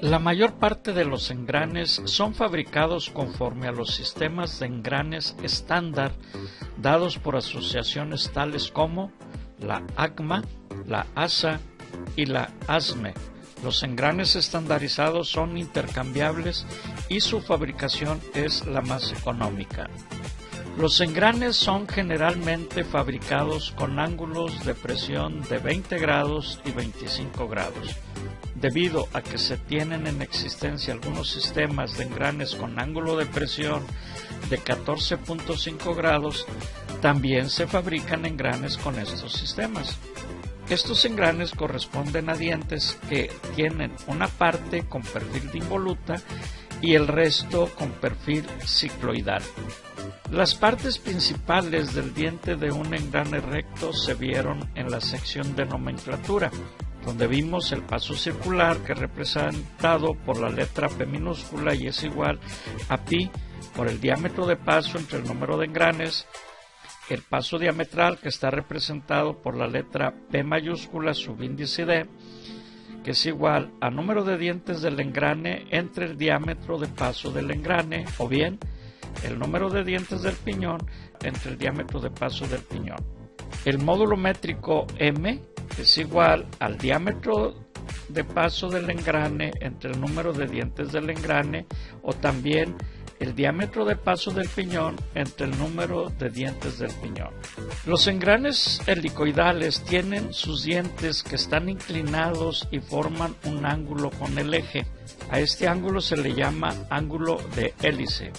La mayor parte de los engranes son fabricados conforme a los sistemas de engranes estándar dados por asociaciones tales como la ACMA, la ASA y la ASME. Los engranes estandarizados son intercambiables y su fabricación es la más económica. Los engranes son generalmente fabricados con ángulos de presión de 20 grados y 25 grados. Debido a que se tienen en existencia algunos sistemas de engranes con ángulo de presión de 14.5 grados, también se fabrican engranes con estos sistemas. Estos engranes corresponden a dientes que tienen una parte con perfil de involuta y el resto con perfil cicloidal. Las partes principales del diente de un engrane recto se vieron en la sección de nomenclatura, donde vimos el paso circular, que es representado por la letra P minúscula y es igual a pi por el diámetro de paso entre el número de engranes, el paso diametral, que está representado por la letra P mayúscula subíndice D, que es igual a número de dientes del engrane entre el diámetro de paso del engrane, o bien el número de dientes del piñón entre el diámetro de paso del piñón. El módulo métrico M es igual al diámetro de paso del engrane entre el número de dientes del engrane, o también el diámetro de paso del piñón entre el número de dientes del piñón. Los engranes helicoidales tienen sus dientes que están inclinados y forman un ángulo con el eje. A este ángulo se le llama ángulo de hélice,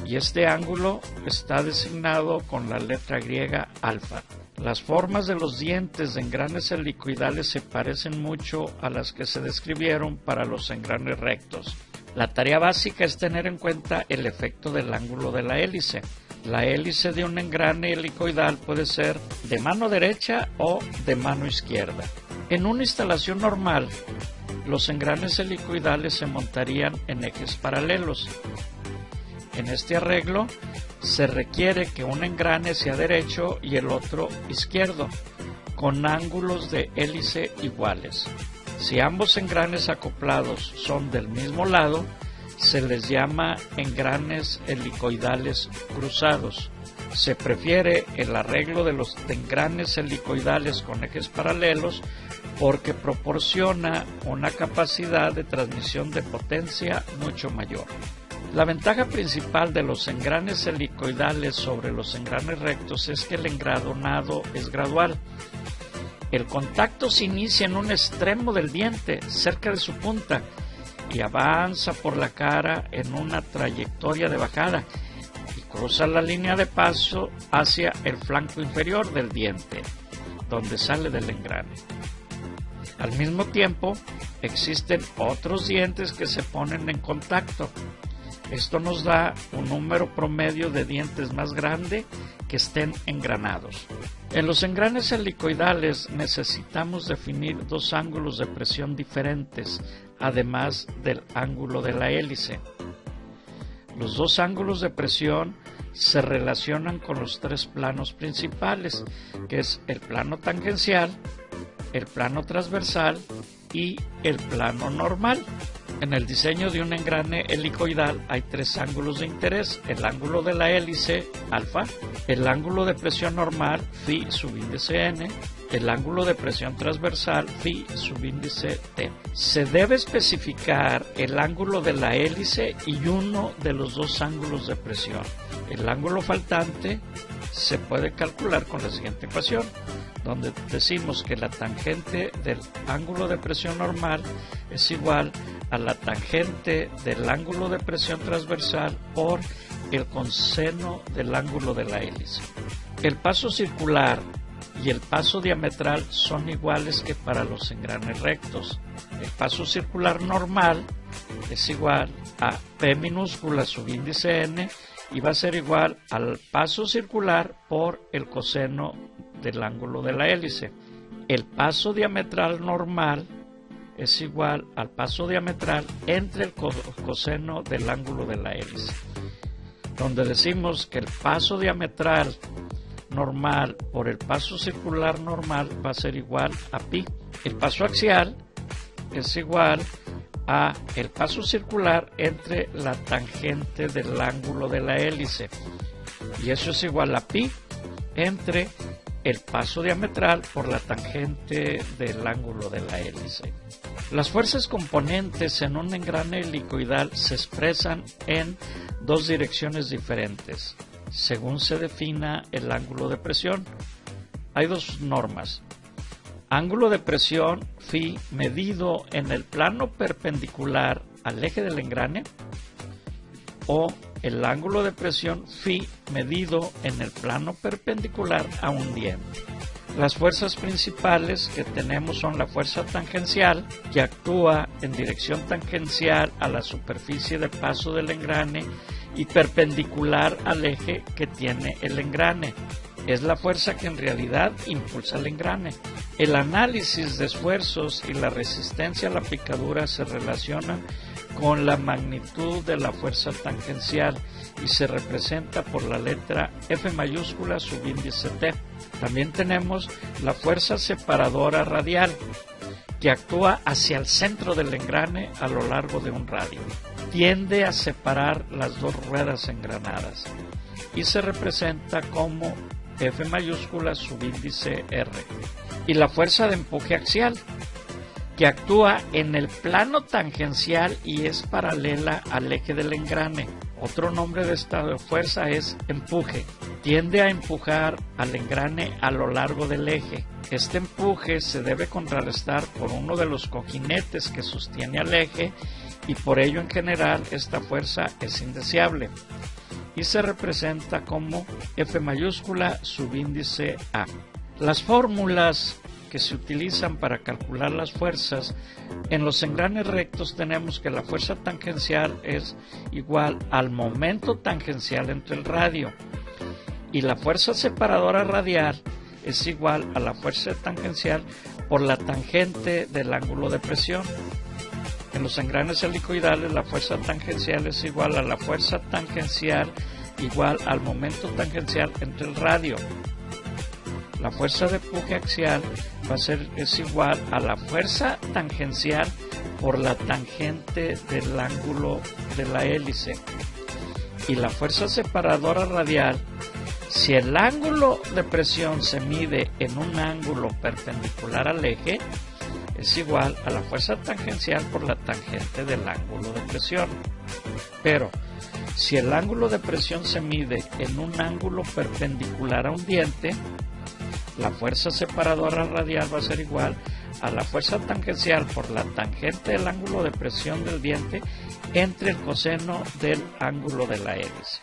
y este ángulo está designado con la letra griega alfa. Las formas de los dientes de engranes helicoidales se parecen mucho a las que se describieron para los engranes rectos. La tarea básica es tener en cuenta el efecto del ángulo de la hélice. La hélice de un engrane helicoidal puede ser de mano derecha o de mano izquierda. En una instalación normal, los engranes helicoidales se montarían en ejes paralelos. En este arreglo se requiere que un engrane sea derecho y el otro izquierdo, con ángulos de hélice iguales. Si ambos engranes acoplados son del mismo lado, se les llama engranes helicoidales cruzados. Se prefiere el arreglo de los engranes helicoidales con ejes paralelos porque proporciona una capacidad de transmisión de potencia mucho mayor. La ventaja principal de los engranes helicoidales sobre los engranes rectos es que el engranado es gradual. El contacto se inicia en un extremo del diente, cerca de su punta, y avanza por la cara en una trayectoria de bajada y cruza la línea de paso hacia el flanco inferior del diente, donde sale del engrane. Al mismo tiempo, existen otros dientes que se ponen en contacto. Esto nos da un número promedio de dientes más grande que estén engranados. En los engranes helicoidales necesitamos definir dos ángulos de presión diferentes, además del ángulo de la hélice. Los dos ángulos de presión se relacionan con los tres planos principales, que es el plano tangencial, el plano transversal y el plano normal. En el diseño de un engrane helicoidal hay tres ángulos de interés: el ángulo de la hélice, alfa, el ángulo de presión normal, phi subíndice n, el ángulo de presión transversal, phi subíndice t. Se debe especificar el ángulo de la hélice y uno de los dos ángulos de presión. El ángulo faltante se puede calcular con la siguiente ecuación, donde decimos que la tangente del ángulo de presión normal es igual a la tangente del ángulo de presión transversal por el coseno del ángulo de la hélice. El paso circular y el paso diametral son iguales que para los engranes rectos. El paso circular normal es igual a P minúscula subíndice n y va a ser igual al paso circular por el coseno del ángulo de la hélice. El paso diametral normal es igual al paso diametral entre el coseno del ángulo de la hélice, donde decimos que el paso diametral normal por el paso circular normal va a ser igual a pi. El paso axial es igual a el paso circular entre la tangente del ángulo de la hélice, y eso es igual a pi entre el paso diametral por la tangente del ángulo de la hélice. Las fuerzas componentes en un engrane helicoidal se expresan en dos direcciones diferentes, según se defina el ángulo de presión. Hay dos normas: ángulo de presión phi medido en el plano perpendicular al eje del engrane, o el ángulo de presión phi medido en el plano perpendicular a un diente. Las fuerzas principales que tenemos son la fuerza tangencial, que actúa en dirección tangencial a la superficie de paso del engrane y perpendicular al eje que tiene el engrane. Es la fuerza que en realidad impulsa el engrane. El análisis de esfuerzos y la resistencia a la picadura se relacionan con la magnitud de la fuerza tangencial y se representa por la letra F mayúscula subíndice T. También tenemos la fuerza separadora radial, que actúa hacia el centro del engrane a lo largo de un radio. Tiende a separar las dos ruedas engranadas y se representa como F mayúscula subíndice R. Y la fuerza de empuje axial, que actúa en el plano tangencial y es paralela al eje del engrane. Otro nombre de esta fuerza es empuje. Tiende a empujar al engrane a lo largo del eje. Este empuje se debe contrarrestar por uno de los cojinetes que sostiene al eje, y por ello en general esta fuerza es indeseable y se representa como F mayúscula subíndice A. Las fórmulas que se utilizan para calcular las fuerzas: en los engranes rectos tenemos que la fuerza tangencial es igual al momento tangencial entre el radio, y la fuerza separadora radial es igual a la fuerza tangencial por la tangente del ángulo de presión. En los engranes helicoidales la fuerza tangencial es igual a la fuerza tangencial igual al momento tangencial entre el radio. La fuerza de empuje axial es igual a la fuerza tangencial por la tangente del ángulo de la hélice. Y la fuerza separadora radial, si el ángulo de presión se mide en un ángulo perpendicular al eje, es igual a la fuerza tangencial por la tangente del ángulo de presión. Pero si el ángulo de presión se mide en un ángulo perpendicular a un diente, la fuerza separadora radial va a ser igual a la fuerza tangencial por la tangente del ángulo de presión del diente entre el coseno del ángulo de la hélice.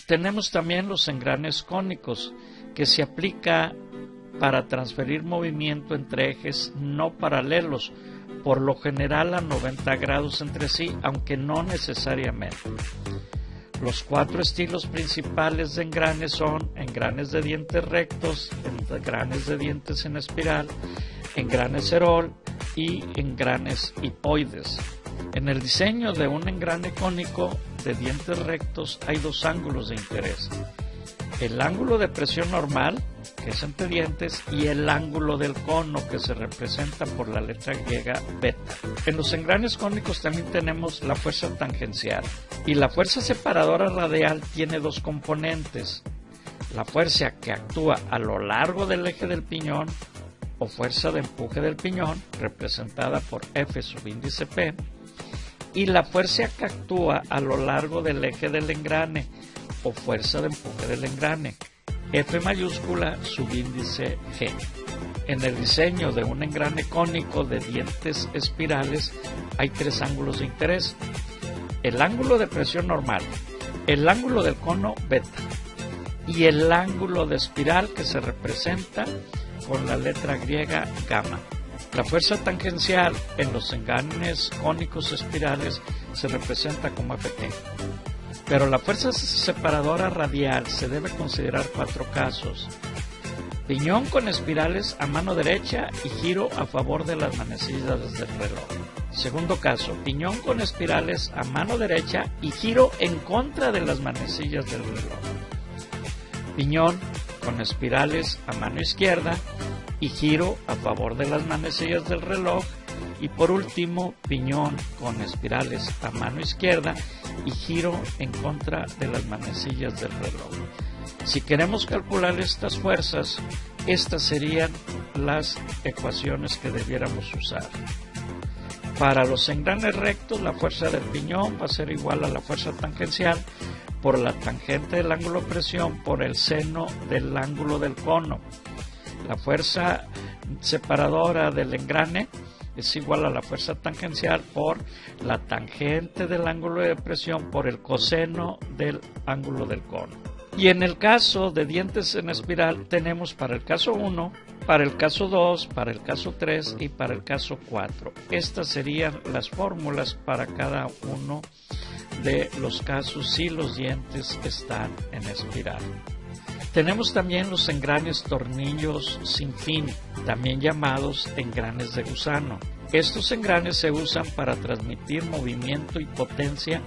Tenemos también los engranes cónicos, que se aplica para transferir movimiento entre ejes no paralelos, por lo general a 90 grados entre sí, aunque no necesariamente. Los cuatro estilos principales de engranes son engranes de dientes rectos, engranes de dientes en espiral, engranes Herol y engranes hipoides. En el diseño de un engrane cónico de dientes rectos hay dos ángulos de interés: el ángulo de presión normal, que es entre dientes, y el ángulo del cono, que se representa por la letra griega beta. En los engranes cónicos también tenemos la fuerza tangencial, y la fuerza separadora radial tiene dos componentes: la fuerza que actúa a lo largo del eje del piñón, o fuerza de empuje del piñón, representada por F subíndice P, y la fuerza que actúa a lo largo del eje del engrane, o fuerza de empuje del engrane, F mayúscula subíndice G. En el diseño de un engrane cónico de dientes espirales hay tres ángulos de interés: el ángulo de presión normal, el ángulo del cono beta y el ángulo de espiral, que se representa con la letra griega gamma. La fuerza tangencial en los engranes cónicos espirales se representa como Ft. Pero la fuerza separadora radial se debe considerar cuatro casos: piñón con espirales a mano derecha y giro a favor de las manecillas del reloj. Segundo caso, piñón con espirales a mano derecha y giro en contra de las manecillas del reloj. Piñón con espirales a mano izquierda y giro a favor de las manecillas del reloj. Y por último, piñón con espirales a mano izquierda y giro en contra de las manecillas del reloj. Si queremos calcular estas fuerzas, estas serían las ecuaciones que debiéramos usar. Para los engranes rectos, la fuerza del piñón va a ser igual a la fuerza tangencial por la tangente del ángulo de presión por el seno del ángulo del cono. La fuerza separadora del engrane es igual a la fuerza tangencial por la tangente del ángulo de presión por el coseno del ángulo del cono. Y en el caso de dientes en espiral tenemos para el caso 1, para el caso 2, para el caso 3 y para el caso 4. Estas serían las fórmulas para cada uno de los casos si los dientes están en espiral. Tenemos también los engranes tornillos sin fin, también llamados engranes de gusano. Estos engranes se usan para transmitir movimiento y potencia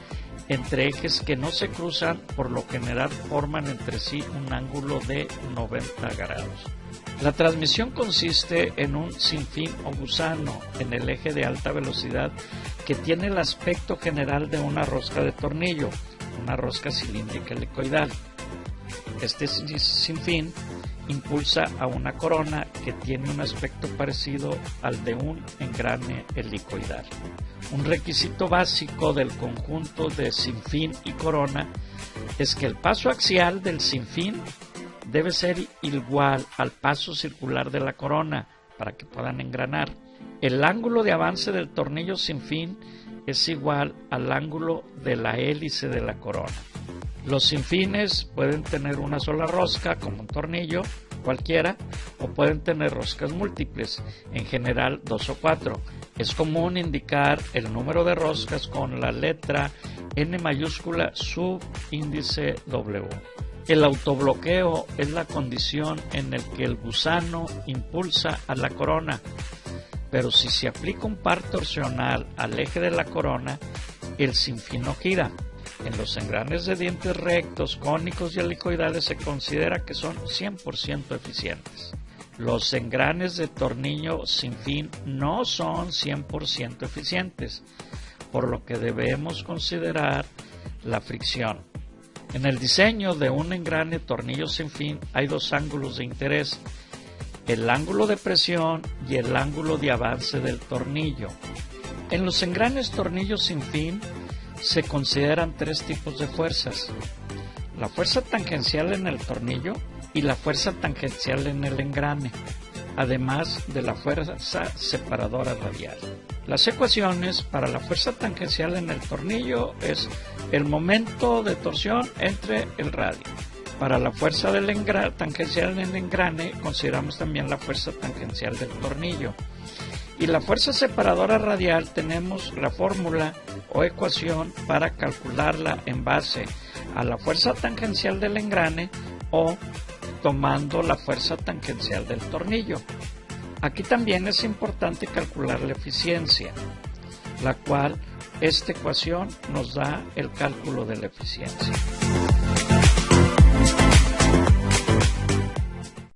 entre ejes que no se cruzan, por lo general forman entre sí un ángulo de 90 grados. La transmisión consiste en un sinfín o gusano en el eje de alta velocidad que tiene el aspecto general de una rosca de tornillo, una rosca cilíndrica helicoidal. Este sinfín impulsa a una corona que tiene un aspecto parecido al de un engrane helicoidal. Un requisito básico del conjunto de sinfín y corona es que el paso axial del sinfín debe ser igual al paso circular de la corona para que puedan engranar. El ángulo de avance del tornillo sinfín es igual al ángulo de la hélice de la corona. Los sinfines pueden tener una sola rosca, como un tornillo cualquiera, o pueden tener roscas múltiples, en general 2 o 4. Es común indicar el número de roscas con la letra N mayúscula subíndice W. El autobloqueo es la condición en la que el gusano impulsa a la corona, pero si se aplica un par torsional al eje de la corona, el sinfín no gira. En los engranes de dientes rectos, cónicos y helicoidales se considera que son 100% eficientes. Los engranes de tornillo sin fin no son 100% eficientes, por lo que debemos considerar la fricción. En el diseño de un engrane tornillo sin fin hay dos ángulos de interés: el ángulo de presión y el ángulo de avance del tornillo. En los engranes tornillo sin fin se consideran tres tipos de fuerzas: la fuerza tangencial en el tornillo y la fuerza tangencial en el engrane, además de la fuerza separadora radial. Las ecuaciones para la fuerza tangencial en el tornillo es el momento de torsión entre el radio. Para la fuerza tangencial en el engrane consideramos también la fuerza tangencial del tornillo. Y la fuerza separadora radial tenemos la fórmula o ecuación para calcularla en base a la fuerza tangencial del engrane o tomando la fuerza tangencial del tornillo. Aquí también es importante calcular la eficiencia, la cual esta ecuación nos da el cálculo de la eficiencia.